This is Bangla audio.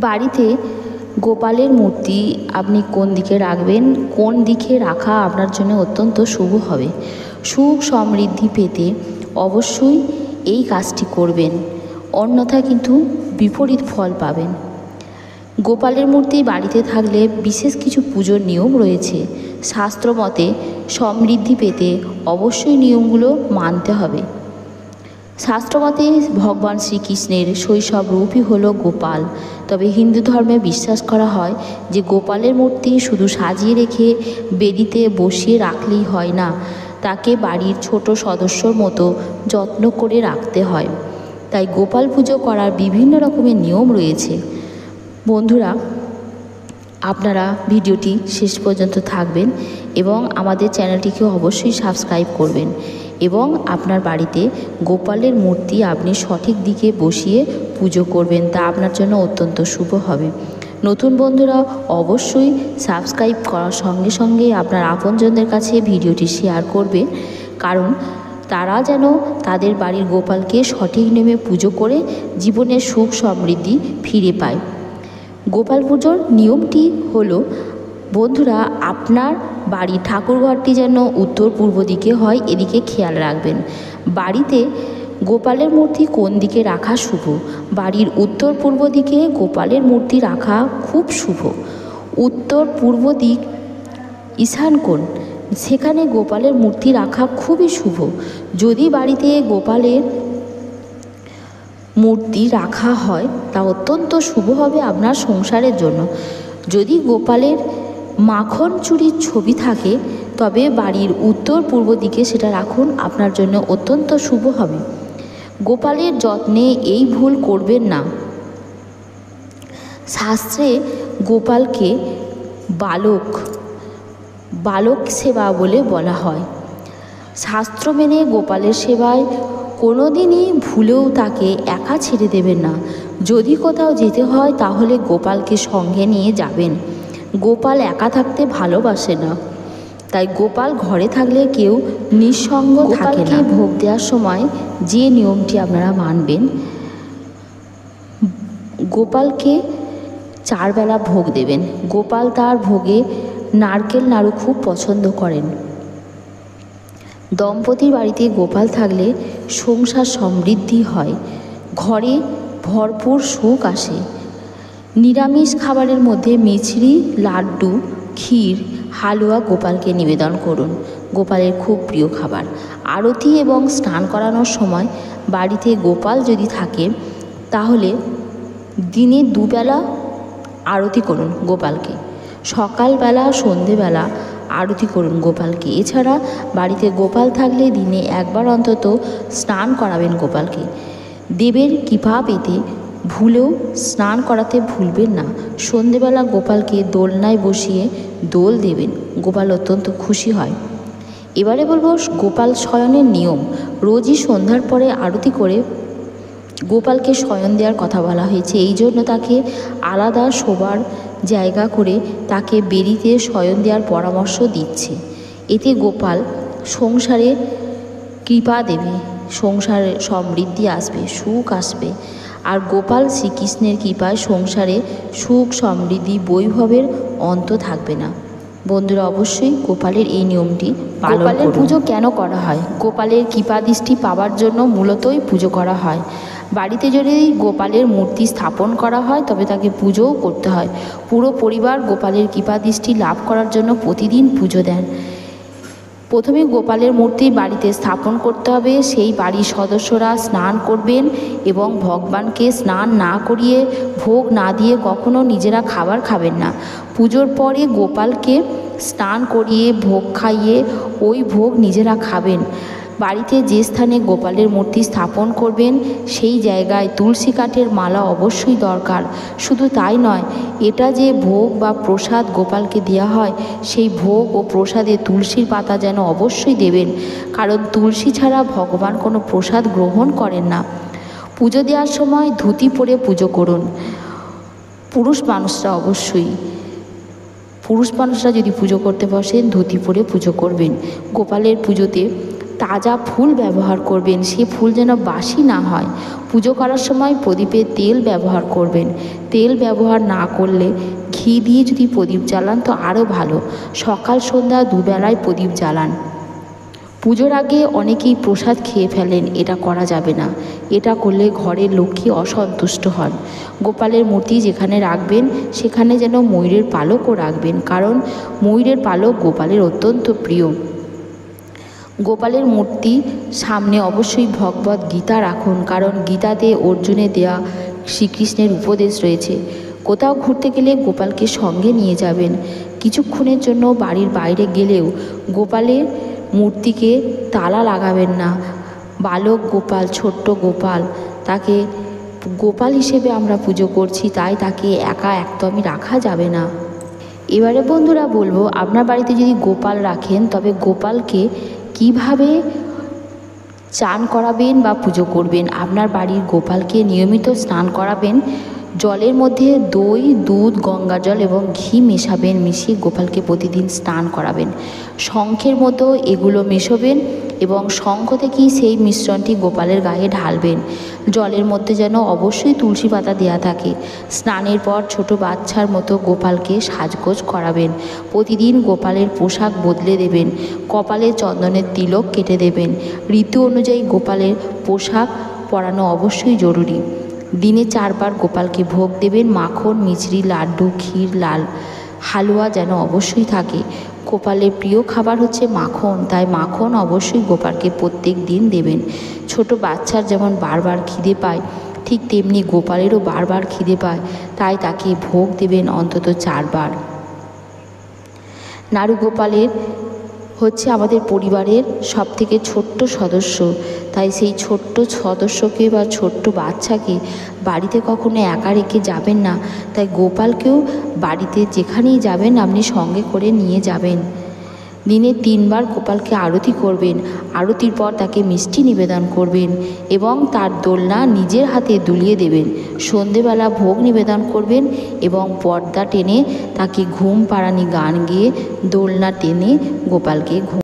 বাড়িতে গোপালের মূর্তি আপনি কোন দিকে রাখবেন, কোন দিকে রাখা আপনার জন্য অত্যন্ত শুভ হবে। সুখ সমৃদ্ধি পেতে অবশ্যই এই কাজটি করবেন, অন্যথায় কিন্তু বিপরীত ফল পাবেন। গোপালের মূর্তি বাড়িতে থাকলে বিশেষ কিছু পুজোর নিয়ম রয়েছে। শাস্ত্রমতে সমৃদ্ধি পেতে অবশ্যই নিয়মগুলো মানতে হবে। শাস্ত্রমতে ভগবান শ্রীকৃষ্ণের শৈশব রূপই হলো গোপাল। তবে হিন্দু ধর্মে বিশ্বাস করা হয় যে গোপালের মূর্তি শুধু সাজিয়ে রেখে বেদিতে বসিয়ে রাখলেই হয় না, তাকে বাড়ির ছোট সদস্যর মতো যত্ন করে রাখতে হয়। তাই গোপাল পুজো করার বিভিন্ন রকমের নিয়ম রয়েছে। বন্ধুরা, আপনারা ভিডিওটি শেষ পর্যন্ত থাকবেন এবং আমাদের চ্যানেলটিকে অবশ্যই সাবস্ক্রাইব করবেন এবং আপনার বাড়িতে গোপালের মূর্তি আপনি সঠিক দিকে বসিয়ে পুজো করবেন, তা আপনার জন্য অত্যন্ত শুভ হবে। নতুন বন্ধুরা অবশ্যই সাবস্ক্রাইব করার সঙ্গে সঙ্গে আপনার আপনজনদের কাছে ভিডিওটি শেয়ার করবে, কারণ তারা যেন তাদের বাড়ির গোপালকে সঠিক নিয়মে পুজো করে জীবনের সুখ সমৃদ্ধি ফিরে পায়। গোপাল পুজোর নিয়মটি হলো, বন্ধুরা, আপনার বাড়ির ঠাকুরঘরটি যেন উত্তর পূর্ব দিকে হয়, এদিকে খেয়াল রাখবেন। বাড়িতে গোপালের মূর্তি কোন দিকে রাখা শুভ? বাড়ির উত্তর পূর্ব দিকে গোপালের মূর্তি রাখা খুব শুভ। উত্তর পূর্ব দিক ঈশান কোণ, সেখানে গোপালের মূর্তি রাখা খুবই শুভ। যদি বাড়িতে গোপালের মূর্তি রাখা হয় তা অত্যন্ত শুভ হবে আপনার সংসারের জন্য। যদি গোপালের মাখন চুরির ছবি থাকে তবে বাড়ির উত্তর পূর্ব দিকে সেটা রাখুন, আপনার জন্য অত্যন্ত শুভ হবে। গোপালের যত্নে এই ভুল করবেন না। শাস্ত্রে গোপালকে বালক সেবা বলে বলা হয়। শাস্ত্র মেনে গোপালের সেবায় কোনো দিনই ভুলেও তাকে একা ছেড়ে দেবেন না। যদি কোথাও যেতে হয় তাহলে গোপালকে সঙ্গে নিয়ে যাবেন। গোপাল একা থাকতে ভালোবাসে না, তাই গোপাল ঘরে থাকলে কেউ নিঃসঙ্গ থাকে না। ভোগ দেওয়ার সময় যে নিয়মটি আপনারা মানবেন, গোপালকে 4 বেলা ভোগ দেবেন। গোপাল তার ভোগে নারকেল নাড়ু খুব পছন্দ করেন। দম্পতির বাড়িতে গোপাল থাকলে সংসার সমৃদ্ধি হয়, ঘরে ভরপুর সুখ আসে। নিরামিষ খাবারের মধ্যে মিছরি, লাড্ডু, ক্ষীর, হালুয়া গোপালকে নিবেদন করুন, গোপালের খুব প্রিয় খাবার। আরতি এবং স্নান করানোর সময় বাড়িতে গোপাল যদি থাকে তাহলে দিনে 2 বেলা আরতি করুন গোপালকে। সকালবেলা সন্ধেবেলা আরতি করুন গোপালকে। এছাড়া বাড়িতে গোপাল থাকলে দিনে 1 বার অন্তত স্নান করাবেন গোপালকে। দেবের কৃপা পেতে ভুলেও স্নান করাতে ভুলবেন না। সন্ধেবেলা গোপালকে দোলনায় বসিয়ে দোল দেবেন, গোপাল অত্যন্ত খুশি হয়। এবারে বলবো গোপাল শয়নের নিয়ম। রোজই সন্ধ্যার পরে আরতি করে গোপালকে শয়ন দেওয়ার কথা বলা হয়েছে। এই জন্য তাকে আলাদা শোবার জায়গা করে তাকে বেদিতে শয়ন দেওয়ার পরামর্শ দিচ্ছে। এতে গোপাল সংসারে কৃপা দেবে, সংসারে সমৃদ্ধি আসবে, সুখ আসবে। আর গোপাল শ্রীকৃষ্ণের কৃপায় সংসারে সুখ সমৃদ্ধি বৈভবের অন্ত থাকবে না। বন্ধুরা, অবশ্যই গোপালের এই নিয়মটি পালন করুন। গোপালের পুজো কেন করা হয়? গোপালের কৃপা দৃষ্টি পাওয়ার জন্য মূলতই পুজো করা হয়। বাড়িতে যদি গোপালের মূর্তি স্থাপন করা হয় তবে তাকে পুজোও করতে হয়। পুরো পরিবার গোপালের কৃপা দৃষ্টি লাভ করার জন্য প্রতিদিন পুজো দেন। প্রথমে গোপালের মূর্তি বাড়িতে স্থাপন করতে হবে। সেই বাড়ির সদস্যরা স্নান করবেন এবং ভগবানকে স্নান না করিয়ে ভোগ না দিয়ে কখনো নিজেরা খাবার খাবেন না। পুজোর পরে গোপালকে স্নান করিয়ে ভোগ খাইয়ে ওই ভোগ নিজেরা খাবেন। বাড়িতে যে স্থানে গোপালের মূর্তি স্থাপন করবেন সেই জায়গায় তুলসী কাঠের মালা অবশ্যই দরকার। শুধু তাই নয়, এটা যে ভোগ বা প্রসাদ গোপালকে দেওয়া হয় সেই ভোগ ও প্রসাদে তুলসীর পাতা যেন অবশ্যই দেবেন, কারণ তুলসী ছাড়া ভগবান কোনো প্রসাদ গ্রহণ করেন না। পুজো দেওয়ার সময় ধুতি পরে পুজো করুন। পুরুষ মানুষরা যদি পুজো করতে বসেন ধুতি পরে পুজো করবেন। গোপালের পুজোতে তাজা ফুল ব্যবহার করবেন, সে ফুল যেন বাসি না হয়। পুজো করার সময় প্রদীপে তেল ব্যবহার করবেন। তেল ব্যবহার না করলে ঘি দিয়ে যদি প্রদীপ জ্বালান তো আরও ভালো। সকাল সন্ধ্যা দুবেলায় প্রদীপ জ্বালান। পুজোর আগে অনেকেই প্রসাদ খেয়ে ফেলেন, এটা করা যাবে না। এটা করলে ঘরের লক্ষ্মী অসন্তুষ্ট হন। গোপালের মূর্তি যেখানে রাখবেন সেখানে যেন ময়ূরের পালকও রাখবেন, কারণ ময়ূরের পালক গোপালের অত্যন্ত প্রিয়। গোপালের মূর্তি সামনে অবশ্যই ভগবত গীতা রাখুন, কারণ গীতাতে অর্জুনের দেয়া শ্রীকৃষ্ণের উপদেশ রয়েছে। কোথাও ঘুরতে গেলে গোপালকে সঙ্গে নিয়ে যাবেন। কিছুক্ষণের জন্য বাড়ির বাইরে গেলেও গোপালের মূর্তিকে তালা লাগাবেন না। বালক গোপাল, ছোট্ট গোপাল, তাকে গোপাল হিসেবে আমরা পুজো করছি, তাই তাকে একা একদমই রাখা যাবে না। এবারে বন্ধুরা বলবো, আপনার বাড়িতে যদি গোপাল রাখেন তবে গোপালকে কিভাবে চান করাবেন বা পুজো করবেন। আপনার বাড়ির গোপালকে নিয়মিত স্নান করাবেন। জলের মধ্যে দই, দুধ, গঙ্গা জল এবং ঘি মেশাবেন। মিশিয়ে গোপালকে প্রতিদিন স্নান করাবেন। শঙ্খের মতো এগুলো মেশাবেন এবং শঙ্খ থেকেই সেই মিশ্রণটি গোপালের গায়ে ঢালবেন। জলের মধ্যে যেন অবশ্যই তুলসী পাতা দেওয়া থাকে। স্নানের পর ছোট বাচ্চার মতো গোপালকে সাজগোজ করাবেন। প্রতিদিন গোপালের পোশাক বদলে দেবেন। কপালে চন্দনের তিলক কেটে দেবেন। ঋতু অনুযায়ী গোপালের পোশাক পরানো অবশ্যই জরুরি। দিনে 4 বার গোপালকে ভোগ দেবেন। মাখন, মিছরি, লাড্ডু, ক্ষীর, লাল হালুয়া যেন অবশ্যই থাকে। গোপালের প্রিয় খাবার হচ্ছে মাখন, তাই মাখন অবশ্যই গোপালকে প্রত্যেক দিন দেবেন। ছোট বাচ্চার যেমন বারবার খিদে পায়, ঠিক তেমনি গোপালেরও বারবার খিদে পায়, তাই তাকে ভোগ দেবেন অন্তত 4 বার। নাড়ু গোপালের হচ্ছে আমাদের পরিবারের সবথেকে ছোট্ট সদস্য, তাই সেই ছোট্ট সদস্যকে বা ছোট্ট বাচ্চাকে বাড়িতে কখনো একা রেখে যাবেন না। তাই গোপালকেও বাড়িতে যেখানেই যাবেন আপনি সঙ্গে করে নিয়ে যাবেন। দিনে 3 বার গোপালকে আরতি করবেন। আরতির পর তাকে মিষ্টি নিবেদন করবেন এবং তার দোলনা নিজের হাতে দুলিয়ে দেবেন। সন্ধেবেলা ভোগ নিবেদন করবেন এবং পর্দা টেনে তাকে ঘুম পাড়ানি গান গেয়ে দোলনা টেনে গোপালকে